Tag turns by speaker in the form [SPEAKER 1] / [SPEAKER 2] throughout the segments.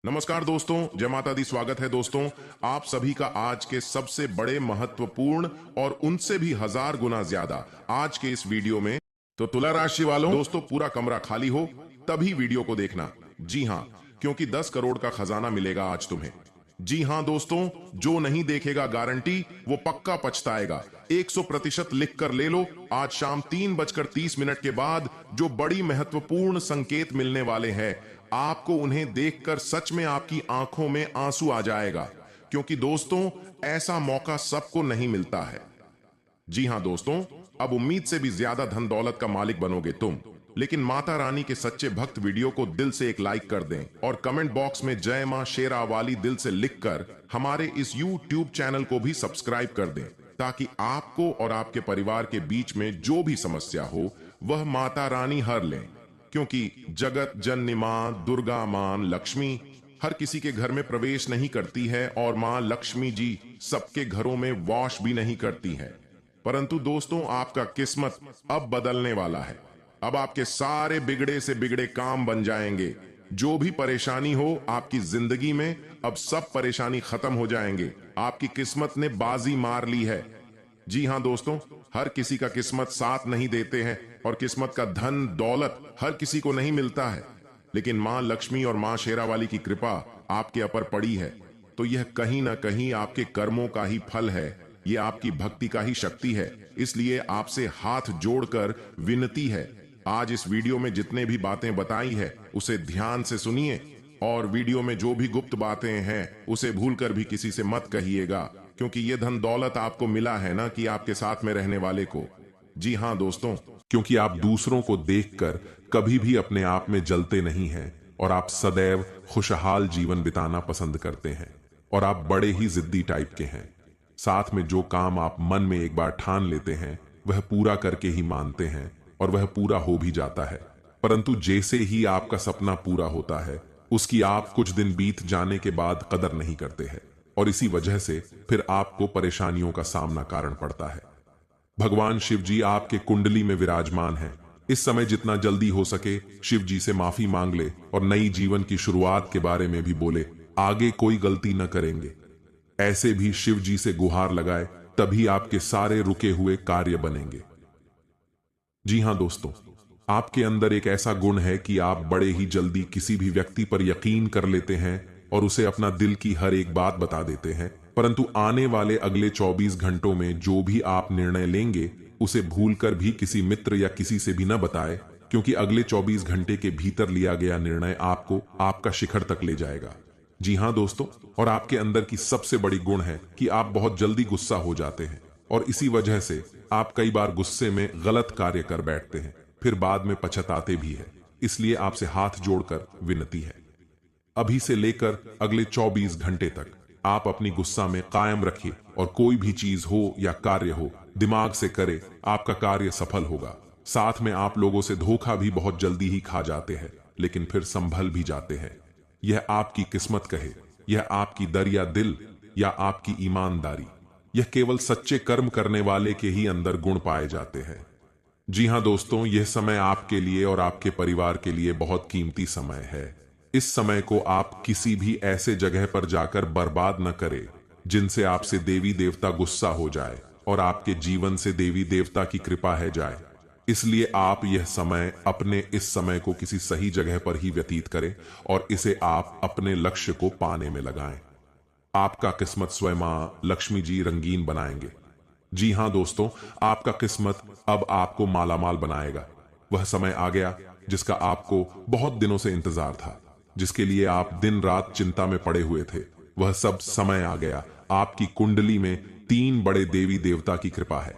[SPEAKER 1] नमस्कार दोस्तों, जय माता दी। स्वागत है दोस्तों आप सभी का आज के सबसे बड़े, महत्वपूर्ण और उनसे भी हजार गुना ज्यादा आज के इस वीडियो में। तो तुला राशि वालों, दोस्तों पूरा कमरा खाली हो तभी वीडियो को देखना। जी हां, क्योंकि 10 करोड़ का खजाना मिलेगा आज तुम्हें। जी हां दोस्तों, जो नहीं देखेगा गारंटी वो पक्का पछताएगा। 100% लिख कर ले लो। आज शाम 3:30 के बाद जो बड़ी महत्वपूर्ण संकेत मिलने वाले हैं, आपको उन्हें देखकर सच में आपकी आंखों में आंसू आ जाएगा। क्योंकि दोस्तों ऐसा मौका सबको नहीं मिलता है। जी हां दोस्तों, अब उम्मीद से भी ज्यादा धन दौलत का मालिक बनोगे तुम। लेकिन माता रानी के सच्चे भक्त वीडियो को दिल से एक लाइक कर दें और कमेंट बॉक्स में जय मां शेरा वाली दिल से लिखकर हमारे इस YouTube चैनल को भी सब्सक्राइब कर दें, ताकि आपको और आपके परिवार के बीच में जो भी समस्या हो वह माता रानी हर लें। क्योंकि जगत जननी मां दुर्गा मां लक्ष्मी हर किसी के घर में प्रवेश नहीं करती है और मां लक्ष्मी जी सबके घरों में वॉश भी नहीं करती है। परंतु दोस्तों आपका किस्मत अब बदलने वाला है। अब आपके सारे बिगड़े से बिगड़े काम बन जाएंगे। जो भी परेशानी हो आपकी जिंदगी में, अब सब परेशानी खत्म हो जाएंगे। आपकी किस्मत ने बाजी मार ली है। जी हां दोस्तों, हर किसी का किस्मत साथ नहीं देते हैं और किस्मत का धन दौलत हर किसी को नहीं मिलता है। लेकिन मां लक्ष्मी और मां शेरावाली की कृपा आपके ऊपर पड़ी है, तो यह कहीं ना कहीं आपके कर्मों का ही फल है। यह आपकी भक्ति का ही शक्ति है। इसलिए आपसे हाथ जोड़कर विनती है, आज इस वीडियो में जितने भी बातें बताई है उसे ध्यान से सुनिए। और वीडियो में जो भी गुप्त बातें हैं उसे भूलकर भी किसी से मत कहिएगा। क्योंकि यह धन दौलत आपको मिला है ना कि आपके साथ में रहने वाले को। जी हां दोस्तों, क्योंकि आप दूसरों को देखकर कभी भी अपने आप में जलते नहीं हैं और आप सदैव खुशहाल जीवन बिताना पसंद करते हैं और आप बड़े ही जिद्दी टाइप के हैं। साथ में जो काम आप मन में एक बार ठान लेते हैं वह पूरा करके ही मानते हैं और वह पूरा हो भी जाता है। परंतु जैसे ही आपका सपना पूरा होता है उसकी आप कुछ दिन बीत जाने के बाद कदर नहीं करते हैं और इसी वजह से फिर आपको परेशानियों का सामना कारण पड़ता है। भगवान शिव जी आपके कुंडली में विराजमान हैं। इस समय जितना जल्दी हो सके शिव जी से माफी मांग ले और नई जीवन की शुरुआत के बारे में भी बोले। आगे कोई गलती न करेंगे ऐसे भी शिव जी से गुहार लगाए, तभी आपके सारे रुके हुए कार्य बनेंगे। जी हां दोस्तों, आपके अंदर एक ऐसा गुण है कि आप बड़े ही जल्दी किसी भी व्यक्ति पर यकीन कर लेते हैं और उसे अपना दिल की हर एक बात बता देते हैं। परंतु आने वाले अगले 24 घंटों में जो भी आप निर्णय लेंगे उसे भूलकर भी किसी मित्र या किसी से भी न बताएं, क्योंकि अगले 24 घंटे के भीतर लिया गया निर्णय आपको आपका शिखर तक ले जाएगा। जी हां दोस्तों, और आपके अंदर की सबसे बड़ी गुण है कि आप बहुत जल्दी गुस्सा हो जाते हैं और इसी वजह से आप कई बार गुस्से में गलत कार्य कर बैठते हैं, फिर बाद में पछताते भी हैं। इसलिए आपसे हाथ जोड़कर विनती है, अभी से लेकर अगले 24 घंटे तक आप अपनी गुस्सा में कायम रखिए और कोई भी चीज हो या कार्य हो दिमाग से करे, आपका कार्य सफल होगा। साथ में आप लोगों से धोखा भी बहुत जल्दी ही खा जाते हैं, लेकिन फिर संभल भी जाते हैं। यह आपकी किस्मत कहे, यह आपकी दरिया दिल या आपकी ईमानदारी, यह केवल सच्चे कर्म करने वाले के ही अंदर गुण पाए जाते हैं। जी हां दोस्तों, यह समय आपके लिए और आपके परिवार के लिए बहुत कीमती समय है। इस समय को आप किसी भी ऐसे जगह पर जाकर बर्बाद न करें जिनसे आपसे देवी देवता गुस्सा हो जाए और आपके जीवन से देवी देवता की कृपा है जाए। इसलिए आप यह समय अपने इस समय को किसी सही जगह पर ही व्यतीत करें और इसे आप अपने लक्ष्य को पाने में लगाएं। आपका किस्मत स्वयं मां लक्ष्मी जी रंगीन बनाएंगे। जी हां दोस्तों, आपका किस्मत अब आपको मालामाल बनाएगा। वह समय आ गया जिसका आपको बहुत दिनों से इंतजार था, जिसके लिए आप दिन रात चिंता में पड़े हुए थे। वह सब समय आ गया। आपकी कुंडली में 3 बड़े देवी देवता की कृपा है।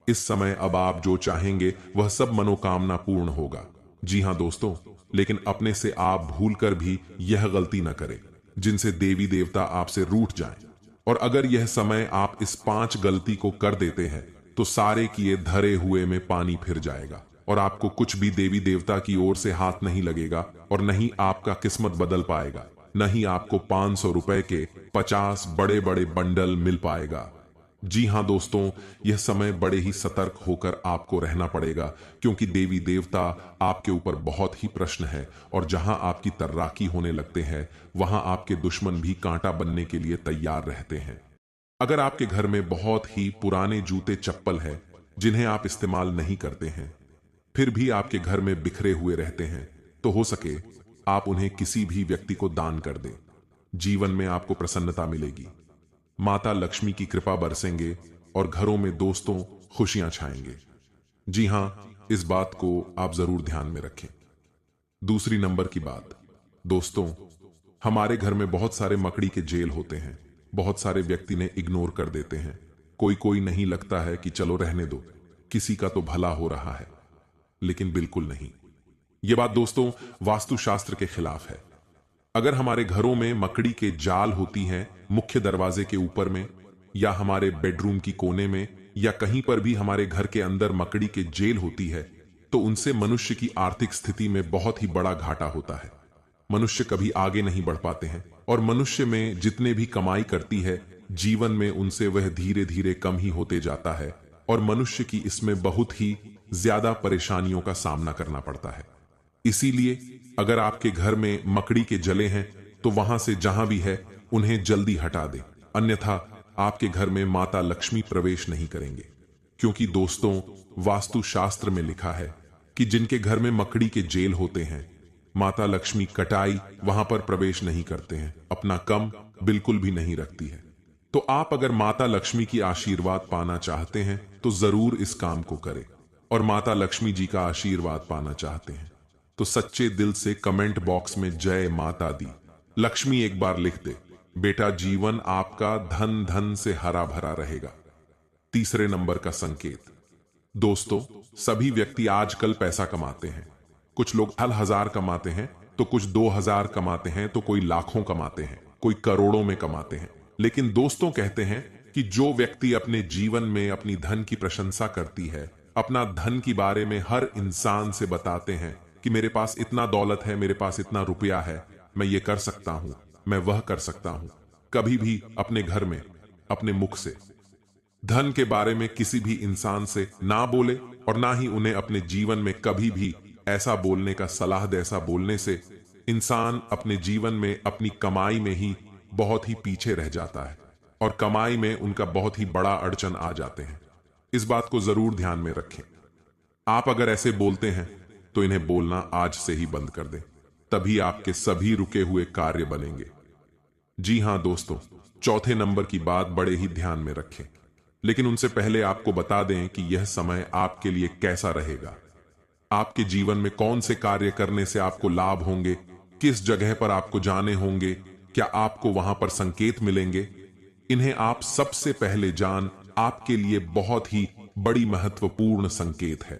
[SPEAKER 1] इस समय अब आप जो चाहेंगे वह सब मनोकामना पूर्ण होगा। जी हां दोस्तों, लेकिन अपने से आप भूलकर भी यह गलती न करें जिनसे देवी देवता आपसे रूठ जाएं। और अगर यह समय आप इस 5 गलती को कर देते हैं तो सारे किए धरे हुए में पानी फिर जाएगा और आपको कुछ भी देवी देवता की ओर से हाथ नहीं लगेगा और न ही आपका किस्मत बदल पाएगा, न ही आपको 500 रुपए के 50 बड़े बड़े बंडल मिल पाएगा। जी हाँ दोस्तों, यह समय बड़े ही सतर्क होकर आपको रहना पड़ेगा, क्योंकि देवी देवता आपके ऊपर बहुत ही प्रश्न है। और जहां आपकी तर्राकी होने लगते हैं, वहां आपके दुश्मन भी कांटा बनने के लिए तैयार रहते हैं। अगर आपके घर में बहुत ही पुराने जूते चप्पल है जिन्हें आप इस्तेमाल नहीं करते हैं, फिर भी आपके घर में बिखरे हुए रहते हैं, तो हो सके आप उन्हें किसी भी व्यक्ति को दान कर दें। जीवन में आपको प्रसन्नता मिलेगी, माता लक्ष्मी की कृपा बरसेंगे और घरों में दोस्तों खुशियां छाएंगे। जी हां, इस बात को आप जरूर ध्यान में रखें। दूसरी नंबर की बात, दोस्तों, हमारे घर में बहुत सारे मकड़ी के जेल होते हैं। बहुत सारे व्यक्ति ने इग्नोर कर देते हैं। कोई कोई नहीं, लगता है कि चलो रहने दो, किसी का तो भला हो रहा है, लेकिन बिल्कुल नहीं। यह बात दोस्तों वास्तुशास्त्र के खिलाफ है। अगर हमारे घरों में मकड़ी के जाल होती हैं मुख्य दरवाजे के ऊपर में, या हमारे बेडरूम की कोने में, या कहीं पर भी हमारे घर के अंदर मकड़ी के जेल होती है, तो उनसे मनुष्य की आर्थिक स्थिति में बहुत ही बड़ा घाटा होता है। मनुष्य कभी आगे नहीं बढ़ पाते हैं, और मनुष्य में जितने भी कमाई करती है, जीवन में उनसे वह धीरे धीरे कम ही होते जाता है, और मनुष्य की इसमें बहुत ही ज्यादा परेशानियों का सामना करना पड़ता है। इसीलिए अगर आपके घर में मकड़ी के जले हैं, तो वहां से जहां भी है उन्हें जल्दी हटा दें, अन्यथा आपके घर में माता लक्ष्मी प्रवेश नहीं करेंगे। क्योंकि दोस्तों, वास्तुशास्त्र में लिखा है कि जिनके घर में मकड़ी के जेल होते हैं, माता लक्ष्मी कटाई वहां पर प्रवेश नहीं करते हैं, अपना कम बिल्कुल भी नहीं रखती है। तो आप अगर माता लक्ष्मी की आशीर्वाद पाना चाहते हैं, तो जरूर इस काम को करें। और माता लक्ष्मी जी का आशीर्वाद पाना चाहते हैं, तो सच्चे दिल से कमेंट बॉक्स में जय माता दी लक्ष्मी एक बार लिख दे। बेटा, जीवन आपका धन धन से हरा भरा रहेगा। तीसरे नंबर का संकेत, दोस्तों, सभी व्यक्ति आजकल पैसा कमाते हैं। कुछ लोग 1000 कमाते हैं, तो कुछ 2000 कमाते हैं, तो कोई लाखों कमाते हैं, कोई करोड़ों में कमाते हैं। लेकिन दोस्तों कहते हैं कि जो व्यक्ति अपने जीवन में अपनी धन की प्रशंसा करती है, अपना धन के बारे में हर इंसान से बताते हैं कि मेरे पास इतना दौलत है, मेरे पास इतना रुपया है, मैं ये कर सकता हूं, मैं वह कर सकता हूं, कभी भी अपने घर में अपने मुख से धन के बारे में किसी भी इंसान से ना बोले, और ना ही उन्हें अपने जीवन में कभी भी ऐसा बोलने का सलाह दे। ऐसा बोलने से इंसान अपने जीवन में अपनी कमाई में ही बहुत ही पीछे रह जाता है, और कमाई में उनका बहुत ही बड़ा अड़चन आ जाते हैं। इस बात को जरूर ध्यान में रखें। आप अगर ऐसे बोलते हैं, तो इन्हें बोलना आज से ही बंद कर दें, तभी आपके सभी रुके हुए कार्य बनेंगे। जी हां दोस्तों, चौथे नंबर की बात बड़े ही ध्यान में रखें, लेकिन उनसे पहले आपको बता दें कि यह समय आपके लिए कैसा रहेगा। आपके जीवन में कौन से कार्य करने से आपको लाभ होंगे, किस जगह पर आपको जाने होंगे, क्या आपको वहां पर संकेत मिलेंगे, इन्हें आप सबसे पहले जान, आपके लिए बहुत ही बड़ी महत्वपूर्ण संकेत है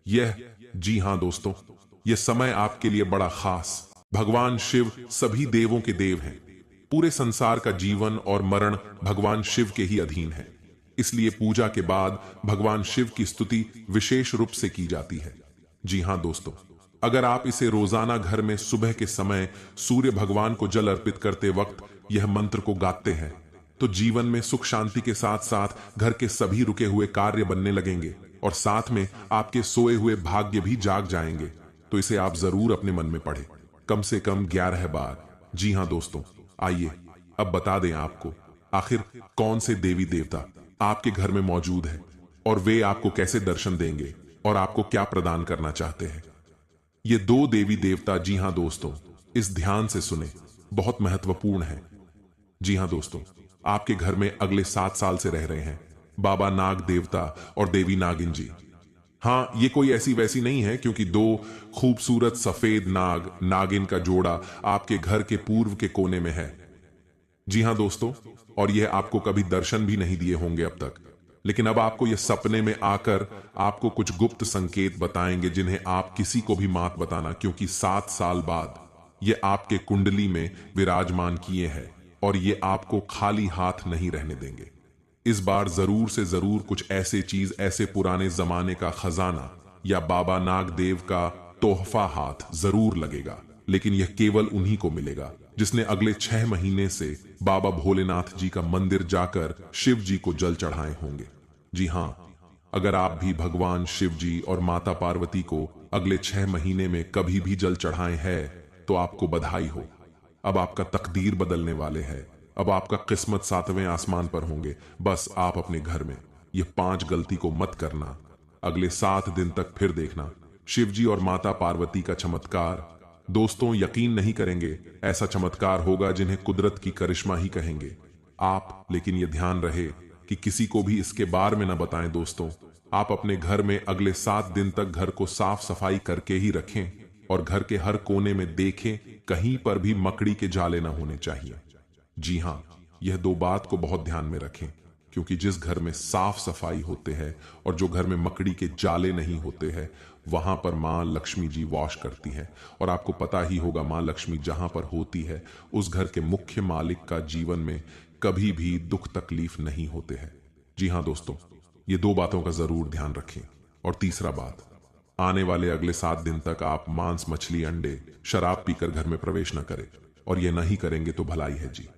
[SPEAKER 1] यह। जी हां दोस्तों, यह समय आपके लिए बड़ा खास। भगवान शिव सभी देवों के देव हैं। पूरे संसार का जीवन और मरण भगवान शिव के ही अधीन है। इसलिए पूजा के बाद भगवान शिव की स्तुति विशेष रूप से की जाती है। जी हां दोस्तों, अगर आप इसे रोजाना घर में सुबह के समय सूर्य भगवान को जल अर्पित करते वक्त यह मंत्र को गाते हैं, तो जीवन में सुख शांति के साथ साथ घर के सभी रुके हुए कार्य बनने लगेंगे, और साथ में आपके सोए हुए भाग्य भी जाग जाएंगे। तो इसे आप जरूर अपने मन में पढ़ें, कम से कम 11 बार। जी हां दोस्तों, आइए अब बता दें आपको आखिर कौन से देवी देवता आपके घर में मौजूद है, और वे आपको कैसे दर्शन देंगे, और आपको क्या प्रदान करना चाहते हैं। ये 2 देवी देवता, जी हां दोस्तों, इस ध्यान से सुने, बहुत महत्वपूर्ण है। जी हां दोस्तों, आपके घर में अगले 7 साल से रह रहे हैं बाबा नाग देवता और देवी नागिन जी। हां, ये कोई ऐसी वैसी नहीं है, क्योंकि 2 खूबसूरत सफेद नाग नागिन का जोड़ा आपके घर के पूर्व के कोने में है। जी हां दोस्तों, और यह आपको कभी दर्शन भी नहीं दिए होंगे अब तक, लेकिन अब आपको यह सपने में आकर आपको कुछ गुप्त संकेत बताएंगे, जिन्हें आप किसी को भी मत बताना, क्योंकि 7 साल बाद ये आपके कुंडली में विराजमान किए हैं, और ये आपको खाली हाथ नहीं रहने देंगे। इस बार जरूर से जरूर कुछ ऐसे चीज, ऐसे पुराने जमाने का खजाना या बाबा नाग देव का तोहफा हाथ जरूर लगेगा, लेकिन यह केवल उन्हीं को मिलेगा जिसने अगले 6 महीने से बाबा भोलेनाथ जी का मंदिर जाकर शिव जी को जल चढ़ाए होंगे। जी हां, अगर आप भी भगवान शिव जी और माता पार्वती को अगले 6 महीने में कभी भी जल चढ़ाए हैं तो आपको बधाई हो। अब आपका तकदीर बदलने वाले है। अब आपका किस्मत 7वें आसमान पर होंगे। बस आप अपने घर में ये 5 गलती को मत करना। अगले 7 दिन तक फिर देखना शिवजी और माता पार्वती का चमत्कार। दोस्तों, यकीन नहीं करेंगे, ऐसा चमत्कार होगा जिन्हें कुदरत की करिश्मा ही कहेंगे आप। लेकिन यह ध्यान रहे कि किसी को भी इसके बारे में न बताएं। दोस्तों, आप अपने घर में अगले 7 दिन तक घर को साफ सफाई करके ही रखें और घर के हर कोने में देखें, कहीं पर भी मकड़ी के जाले न होने चाहिए। जी हां, यह 2 बात को बहुत ध्यान में रखें, क्योंकि जिस घर में साफ सफाई होते हैं और जो घर में मकड़ी के जाले नहीं होते हैं, वहां पर मां लक्ष्मी जी वास करती है। और आपको पता ही होगा, मां लक्ष्मी जहां पर होती है उस घर के मुख्य मालिक का जीवन में कभी भी दुख तकलीफ नहीं होते हैं। जी हां दोस्तों, ये 2 बातों का जरूर ध्यान रखें। और तीसरा बात, आने वाले अगले 7 दिन तक आप मांस, मछली, अंडे, शराब पीकर घर में प्रवेश न करें। और ये नहीं करेंगे तो भलाई है जी।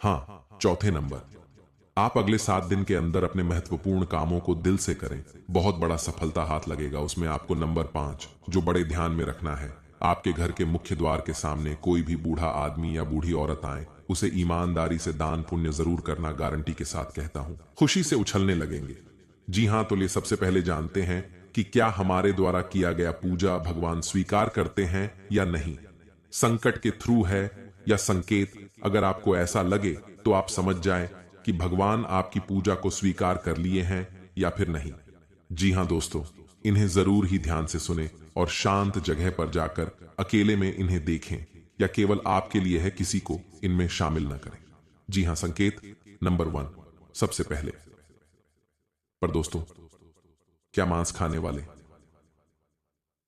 [SPEAKER 1] हाँ, चौथे नंबर, आप अगले 7 दिन के अंदर अपने महत्वपूर्ण कामों को दिल से करें। बहुत बड़ा सफलता हाथ लगेगा उसमें। आपको नंबर 5 जो बड़े ध्यान में रखना है, आपके घर के मुख्य द्वार के सामने कोई भी बूढ़ा आदमी या बूढ़ी औरत आए, उसे ईमानदारी से दान पुण्य जरूर करना। गारंटी के साथ कहता हूं, खुशी से उछलने लगेंगे। जी हां, तो ये सबसे पहले जानते हैं कि क्या हमारे द्वारा किया गया पूजा भगवान स्वीकार करते हैं या नहीं। संकट के थ्रू है या संकेत। अगर आपको ऐसा लगे तो आप समझ जाएं कि भगवान आपकी पूजा को स्वीकार कर लिए हैं या फिर नहीं। जी हां दोस्तों, इन्हें जरूर ही ध्यान से सुने और शांत जगह पर जाकर अकेले में इन्हें देखें, या केवल आपके लिए है, किसी को इनमें शामिल न करें। जी हां, संकेत नंबर 1 सबसे पहले। पर दोस्तों, क्या मांस खाने वाले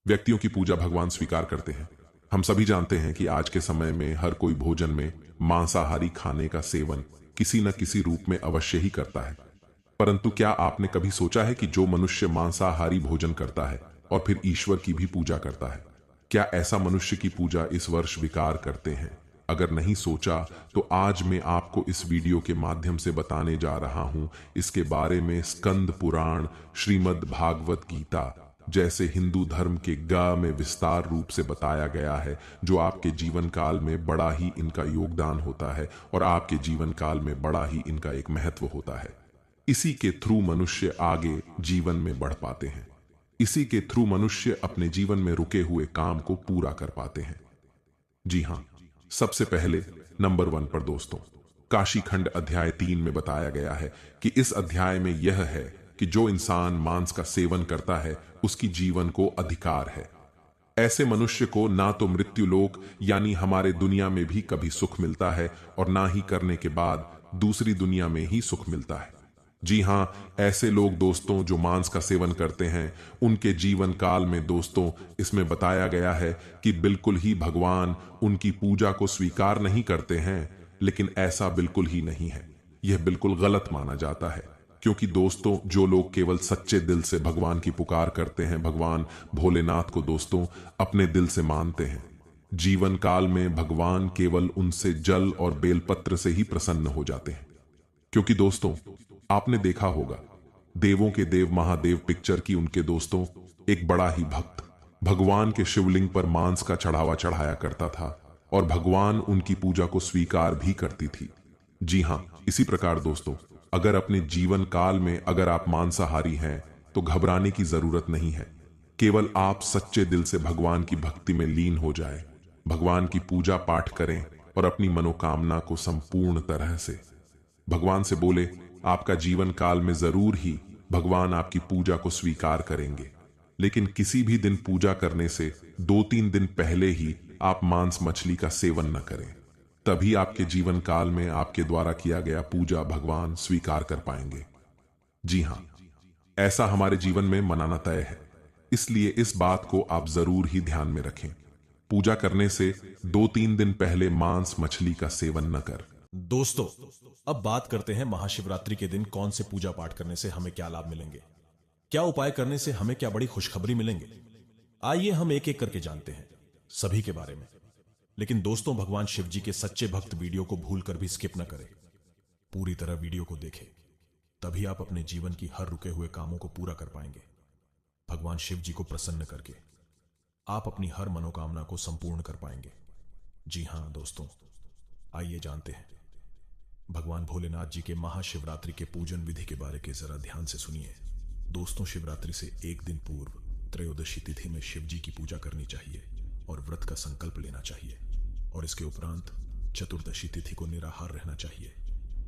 [SPEAKER 1] व्यक्तियों की पूजा भगवान स्वीकार करते हैं? हम सभी जानते हैं कि आज के समय में हर कोई भोजन में मांसाहारी खाने का सेवन किसी न किसी रूप में अवश्य ही करता है। परंतु क्या आपने कभी सोचा है कि जो मनुष्य मांसाहारी भोजन करता है और फिर ईश्वर की भी पूजा करता है, क्या ऐसा मनुष्य की पूजा इस वर्ष विकार करते हैं? अगर नहीं सोचा तो आज मैं आपको इस वीडियो के माध्यम से बताने जा रहा हूं इसके बारे में। स्कंद पुराण, श्रीमद् भागवत गीता जैसे हिंदू धर्म के गा में विस्तार रूप से बताया गया है, जो आपके जीवन काल में बड़ा ही इनका योगदान होता है और आपके जीवन काल में बड़ा ही इनका एक महत्व होता है। इसी के थ्रू मनुष्य आगे जीवन में बढ़ पाते हैं। इसी के थ्रू मनुष्य अपने जीवन में रुके हुए काम को पूरा कर पाते हैं। जी हां, सबसे पहले नंबर 1 पर दोस्तों, काशी खंड अध्याय 3 में बताया गया है कि इस अध्याय में यह है कि जो इंसान मांस का सेवन करता है उसकी जीवन को अधिकार है। ऐसे मनुष्य को ना तो मृत्यु लोक यानी हमारे दुनिया में भी कभी सुख मिलता है और ना ही करने के बाद दूसरी दुनिया में ही सुख मिलता है। जी हां, ऐसे लोग दोस्तों जो मांस का सेवन करते हैं, उनके जीवन काल में दोस्तों इसमें बताया गया है कि बिल्कुल ही भगवान उनकी पूजा को स्वीकार नहीं करते हैं। लेकिन ऐसा बिल्कुल ही नहीं है, यह बिल्कुल गलत माना जाता है। क्योंकि दोस्तों, जो लोग केवल सच्चे दिल से भगवान की पुकार करते हैं, भगवान भोलेनाथ को दोस्तों अपने दिल से मानते हैं, जीवन काल में भगवान केवल उनसे जल और बेलपत्र से ही प्रसन्न हो जाते हैं। क्योंकि दोस्तों, आपने देखा होगा, देवों के देव महादेव पिक्चर की उनके दोस्तों एक बड़ा ही भक्त भगवान के शिवलिंग पर मांस का चढ़ावा चढ़ाया करता था और भगवान उनकी पूजा को स्वीकार भी करती थी। जी हां, इसी प्रकार दोस्तों, अगर अपने जीवन काल में अगर आप मांसाहारी हैं तो घबराने की जरूरत नहीं है। केवल आप सच्चे दिल से भगवान की भक्ति में लीन हो जाए, भगवान की पूजा पाठ करें और अपनी मनोकामना को संपूर्ण तरह से भगवान से बोले, आपका जीवन काल में जरूर ही भगवान आपकी पूजा को स्वीकार करेंगे। लेकिन किसी भी दिन पूजा करने से 2-3 दिन पहले ही आप मांस मछली का सेवन न करें, तभी आपके जीवन काल में आपके द्वारा किया गया पूजा भगवान स्वीकार कर पाएंगे। जी हां, ऐसा हमारे जीवन में मनाना तय है, इसलिए इस बात को आप जरूर ही ध्यान में रखें। पूजा करने से 2-3 दिन पहले मांस मछली का सेवन न कर।
[SPEAKER 2] दोस्तों, अब बात करते हैं महाशिवरात्रि के दिन कौन से पूजा पाठ करने से हमें क्या लाभ मिलेंगे, क्या उपाय करने से हमें क्या बड़ी खुशखबरी मिलेंगे। आइए हम एक एक करके जानते हैं सभी के बारे में। लेकिन दोस्तों, भगवान शिव जी के सच्चे भक्त वीडियो को भूलकर भी स्किप न करें। पूरी तरह वीडियो को देखें, तभी आप अपने जीवन की हर रुके हुए कामों को पूरा कर पाएंगे। भगवान शिव जी को प्रसन्न करके आप अपनी हर मनोकामना को संपूर्ण कर पाएंगे। जी हां दोस्तों, आइए जानते हैं भगवान भोलेनाथ जी के महाशिवरात्रि के पूजन विधि के बारे के जरा ध्यान से सुनिए। दोस्तों, शिवरात्रि से एक दिन पूर्व त्रयोदशी तिथि में शिव जी की पूजा करनी चाहिए और व्रत का संकल्प लेना चाहिए, और इसके उपरांत चतुर्दशी तिथि को निराहार रहना चाहिए।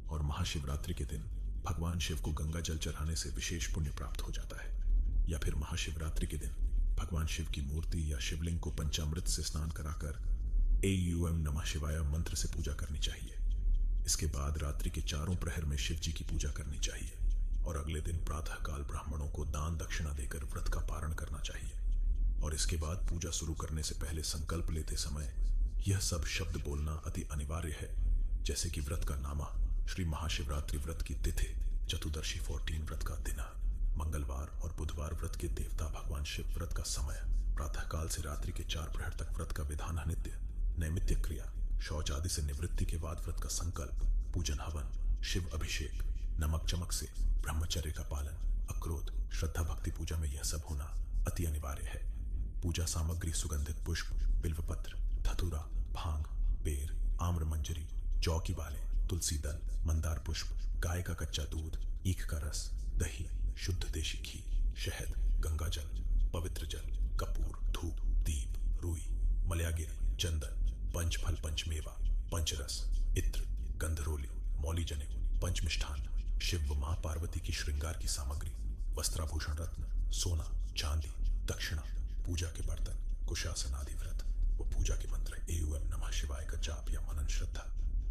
[SPEAKER 2] और महाशिवरात्रि के दिन भगवान शिव को गंगा जल चढ़ाने से विशेष पुण्य प्राप्त हो जाता है। या फिर महाशिवरात्रि के दिन भगवान शिव की मूर्ति या शिवलिंग को पंचामृत से स्नान कराकर एयूएम नमः शिवाय मंत्र से पूजा करनी चाहिए। इसके बाद रात्रि के चारों प्रहर में शिव जी की पूजा करनी चाहिए और अगले दिन प्रातःकाल ब्राह्मणों को दान दक्षिणा देकर व्रत का पारण करना चाहिए। और इसके बाद पूजा शुरू करने से पहले संकल्प लेते समय यह सब शब्द बोलना अति अनिवार्य है, जैसे कि व्रत का नामा, श्री महाशिवरात्रि व्रत की तिथि, चतुर्दशी 14 व्रत का दिन, मंगलवार और बुधवार व्रत के देवता भगवान शिव, व्रत का समय, प्रातःकाल से रात्रि के 4 प्रहर तक व्रत का विधान, नित्य नैमित्य क्रिया, शौच आदि से निवृत्ति के बाद व्रत का संकल्प, पूजन हवन, शिव अभिषेक, नमक चमक से ब्रह्मचर्य का पालन, अक्रोध, श्रद्धा भक्ति पूजा में यह सब होना अति अनिवार्य है। पूजा सामग्री सुगंधित पुष्प, बिल्वपत्र, धतूरा, भांग, बेर, आम्र मंजरी, जौ की बालें, तुलसी दल, मंदार पुष्प, गाय का कच्चा दूध, ईख का रस, दही, शुद्ध देशी घी, शहद, गंगा जल, पवित्र जल, कपूर, धूप, दीप, रुई, मलयागिरी, चंदन, पंचफल, पंचमेवा, पंचरस, इत्र, गंधरोली, मौली जनेऊ, पंचमिष्ठान, शिव व मां पार्वती की श्रृंगार की सामग्री, वस्त्राभूषण, रत्न, सोना, चांदी, दक्षिणा, पूजा के बर्तन, कुशासन आदि व्रत व पूजा के मंत्र एयूएम नमः शिवाय का जाप या मनन श्रद्धा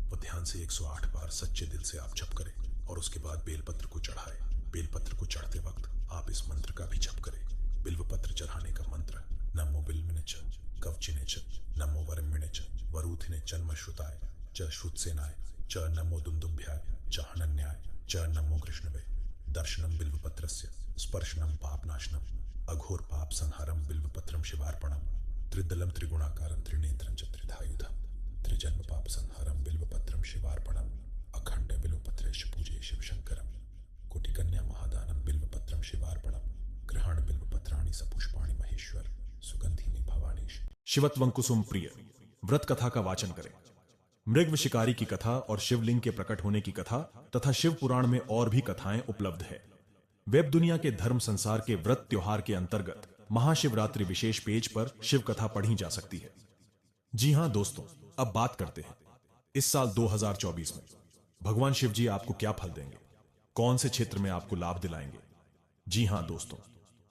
[SPEAKER 2] व ध्यान से 108 बार सच्चे दिल से आप जप करें और उसके बाद बेलपत्र को चढ़ाएं। बेलपत्र को चढ़ते वक्त आप इस मंत्र का भी जप करें। बिल्वपत्र चढ़ाने का मंत्र नमो बिल्वने च कवचिने च नमो वरमिणे च वरूथिने जन्मश्रुताय च श्रुतसेनाय च नमो दुंदुभ्याय च हनन्याय च नमो कृष्णवे। दर्शनम बिल्वपत्रस्य स्पर्शनम पापनाशनम अघोर पाप संहारम बिल्वपत्रम शिवार्पणम त्रिदलम त्रिगुणाकारं त्रिनेत्रं च त्रिधायुधम त्रिजन्म पाप संहारम बिल्वपत्रम शिवार्पणम अखंड बिल्वपत्रेश पूजे शिव शंकरम कोटिकन्या महादानम बिल्वपत्रम शिवार्पणम ग्रहण बिल्वपत्राणि सपुष्पाणि महेश्वर सुगंधिनी भवानीश। शिवत्वंकुसुम प्रिय व्रत कथा का वाचन करें। मृग शिकारी की कथा और शिवलिंग के प्रकट होने की कथा तथा शिव पुराण में और भी कथाएं उपलब्ध है। वेब दुनिया के धर्म संसार के व्रत त्योहार के अंतर्गत महाशिवरात्रि विशेष पेज पर शिव कथा पढ़ी जा सकती है। जी हां दोस्तों, अब बात करते हैं इस साल 2024 में भगवान शिव जी आपको क्या फल देंगे, कौन से क्षेत्र में आपको लाभ दिलाएंगे। जी हां दोस्तों,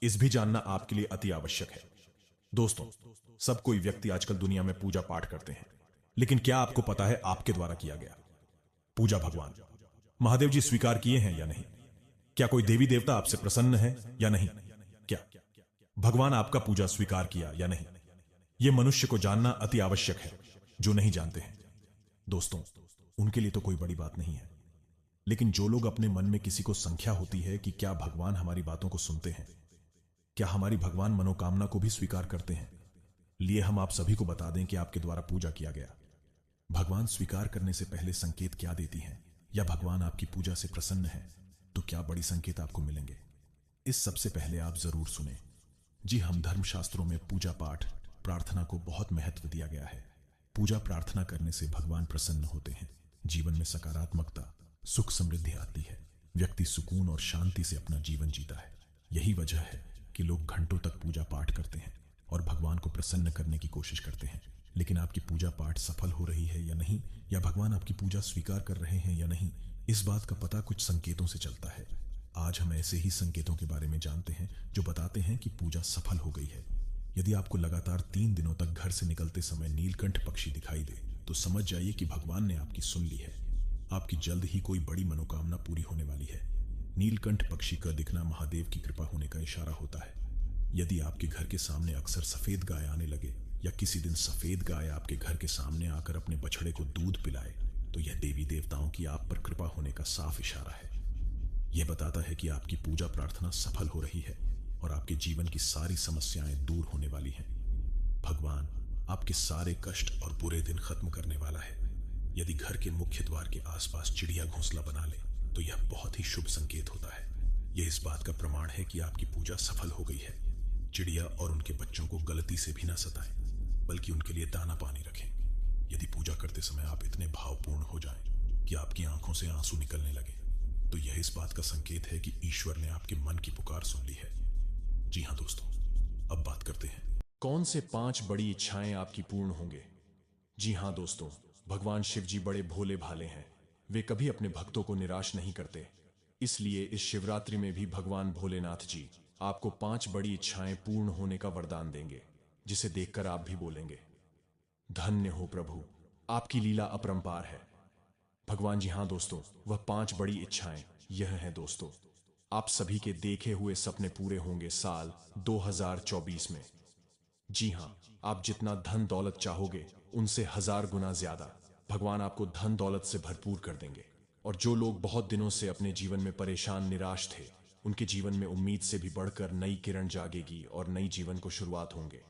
[SPEAKER 2] इस भी जानना आपके लिए अति आवश्यक है। दोस्तों, सब कोई व्यक्ति आजकल दुनिया में पूजा पाठ करते हैं, लेकिन क्या आपको पता है आपके द्वारा किया गया पूजा भगवान महादेव जी स्वीकार किए हैं या नहीं? क्या कोई देवी देवता आपसे प्रसन्न है या नहीं? क्या भगवान आपका पूजा स्वीकार किया या नहीं? यह मनुष्य को जानना अति आवश्यक है। जो नहीं जानते हैं दोस्तों, उनके लिए तो कोई बड़ी बात नहीं है, लेकिन जो लोग अपने मन में किसी को संख्या होती है कि क्या भगवान हमारी बातों को सुनते हैं, क्या हमारी भगवान मनोकामना को भी स्वीकार करते हैं, लिए हम आप सभी को बता दें कि आपके द्वारा पूजा किया गया भगवान स्वीकार करने से पहले संकेत क्या देती हैं, या भगवान आपकी पूजा से प्रसन्न है तो क्या बड़ी संकेत आपको मिलेंगे। इस सबसे पहले आप जरूर सुने। जी, हम धर्मशास्त्रों में पूजा पाठ प्रार्थना को बहुत महत्व दिया गया है। पूजा प्रार्थना करने से भगवान प्रसन्न होते हैं, जीवन में सकारात्मकता, सुख समृद्धि आती है, व्यक्ति सुकून और शांति से अपना जीवन जीता है। यही वजह है कि लोग घंटों तक पूजा पाठ करते हैं और भगवान को प्रसन्न करने की कोशिश करते हैं। लेकिन आपकी पूजा पाठ सफल हो रही है या नहीं, या भगवान आपकी पूजा स्वीकार कर रहे हैं या नहीं, इस बात का पता कुछ संकेतों से चलता है। आज हम ऐसे ही संकेतों के बारे में जानते हैं जो बताते हैं कि पूजा सफल हो गई है। यदि आपको लगातार 3 दिनों तक घर से निकलते समय नीलकंठ पक्षी दिखाई दे तो समझ जाइए कि भगवान ने आपकी सुन ली है। आपकी जल्द ही कोई बड़ी मनोकामना पूरी होने वाली है। नीलकंठ पक्षी का दिखना महादेव की कृपा होने का इशारा होता है। यदि आपके घर के सामने अक्सर सफेद गाय आने लगे या किसी दिन सफेद गाय आपके घर के सामने आकर अपने बछड़े को दूध पिलाए तो यह देवी देवताओं की आप पर कृपा होने का साफ इशारा है। यह बताता है कि आपकी पूजा प्रार्थना सफल हो रही है और आपके जीवन की सारी समस्याएं दूर होने वाली हैं। भगवान आपके सारे कष्ट और बुरे दिन खत्म करने वाला है। यदि घर के मुख्य द्वार के आसपास चिड़िया घोंसला बना ले तो यह बहुत ही शुभ संकेत होता है। यह इस बात का प्रमाण है कि आपकी पूजा सफल हो गई है। चिड़िया और उनके बच्चों को गलती से भी न सताएं, बल्कि उनके लिए दाना पानी रखें। यदि पूजा करते समय आप इतने भावपूर्ण हो जाएं कि आपकी आंखों से आंसू निकलने लगे, तो यह इस बात का संकेत है कि ईश्वर ने आपके मन की पुकार सुन ली है। जी हाँ दोस्तों, अब बात करते हैं कौन से 5 बड़ी इच्छाएं आपकी पूर्ण होंगे। जी हाँ दोस्तों, भगवान शिव जी बड़े भोले भाले हैं। वे कभी अपने भक्तों को निराश नहीं करते। इसलिए इस शिवरात्रि में भी भगवान भोलेनाथ जी आपको 5 बड़ी इच्छाएं पूर्ण होने का वरदान देंगे, जिसे देखकर आप भी बोलेंगे, धन्य हो प्रभु, आपकी लीला अपरंपार है। भगवान जी हाँ दोस्तों, वह 5 बड़ी इच्छाएं यह हैं दोस्तों। आप सभी के देखे हुए सपने पूरे होंगे साल 2024 में। जी हाँ, आप जितना धन दौलत चाहोगे उनसे 1000 गुना ज्यादा भगवान आपको धन दौलत से भरपूर कर देंगे। और जो लोग बहुत दिनों से अपने जीवन में परेशान निराश थे, उनके जीवन में उम्मीद से भी बढ़कर नई किरण जागेगी और नई जीवन को शुरुआत होंगे।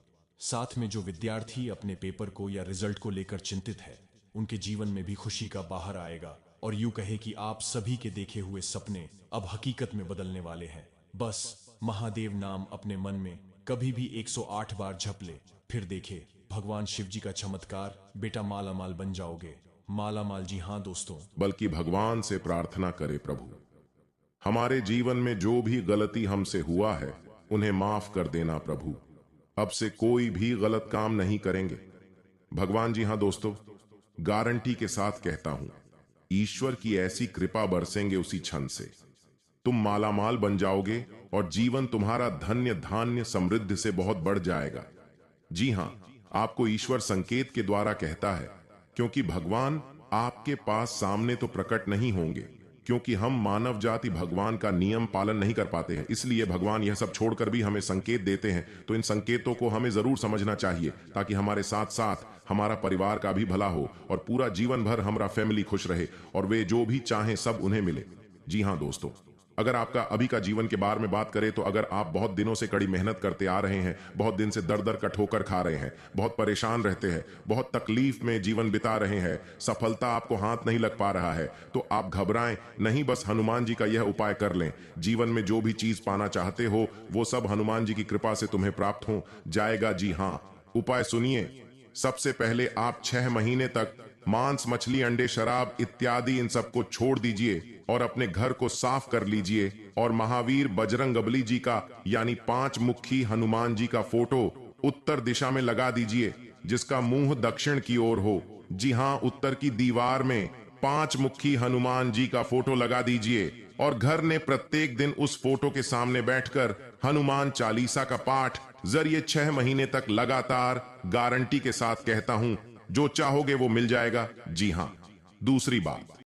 [SPEAKER 2] साथ में जो विद्यार्थी अपने पेपर को या रिजल्ट को लेकर चिंतित है, उनके जीवन में भी खुशी का बाहर आएगा। और यूं कहे कि आप सभी के देखे हुए सपने अब हकीकत में बदलने वाले हैं। बस महादेव नाम अपने मन में कभी भी 108 बार जप ले, फिर देखे भगवान शिव जी का चमत्कार। बेटा माला माल बन जाओगे, माला माल। जी हाँ दोस्तों,
[SPEAKER 1] बल्कि भगवान से प्रार्थना करे, प्रभु हमारे जीवन में जो भी गलती हमसे हुआ है उन्हें माफ कर देना प्रभु। अब से कोई भी गलत काम नहीं करेंगे। भगवान जी हाँ दोस्तों, गारंटी के साथ कहता हूं, ईश्वर की ऐसी कृपा बरसेंगे उसी क्षण से तुम मालामाल बन जाओगे और जीवन तुम्हारा धन्य धान्य समृद्धि से बहुत बढ़ जाएगा। जी हां, आपको ईश्वर संकेत के द्वारा कहता है, क्योंकि भगवान आपके पास सामने तो प्रकट नहीं होंगे, क्योंकि हम मानव जाति भगवान का नियम पालन नहीं कर पाते हैं। इसलिए भगवान यह सब छोड़कर भी हमें संकेत देते हैं। तो इन संकेतों को हमें जरूर समझना चाहिए, ताकि हमारे साथ साथ हमारा परिवार का भी भला हो और पूरा जीवन भर हमारा फैमिली खुश रहे और वे जो भी चाहें सब उन्हें मिले। जी हाँ दोस्तों, अगर आपका अभी का जीवन के बारे में बात करें तो अगर आप बहुत दिनों से कड़ी मेहनत करते आ रहे हैं, बहुत दिन से दर दर का ठोकर खा रहे हैं, बहुत परेशान रहते हैं, बहुत तकलीफ में जीवन बिता रहे हैं, सफलता आपको हाथ नहीं लग पा रहा है, तो आप घबराएं नहीं। बस हनुमान जी का यह उपाय कर लें। जीवन में जो भी चीज पाना चाहते हो वो सब हनुमान जी की कृपा से तुम्हें प्राप्त हो जाएगा। जी हाँ, उपाय सुनिए। सबसे पहले आप 6 महीने तक मांस, मछली, अंडे, शराब इत्यादि इन सबको छोड़ दीजिए और अपने घर को साफ कर लीजिए और महावीर बजरंगबली जी का यानी 5 मुखी हनुमान जी का फोटो उत्तर दिशा में लगा दीजिए, जिसका मुंह दक्षिण की ओर हो। जी हाँ, उत्तर की दीवार में 5 मुखी हनुमान जी का फोटो लगा दीजिए और घर ने प्रत्येक दिन उस फोटो के सामने बैठकर हनुमान चालीसा का पाठ जरिए 6 महीने तक लगातार, गारंटी के साथ कहता हूं, जो चाहोगे वो मिल जाएगा। जी हां, दूसरी बात,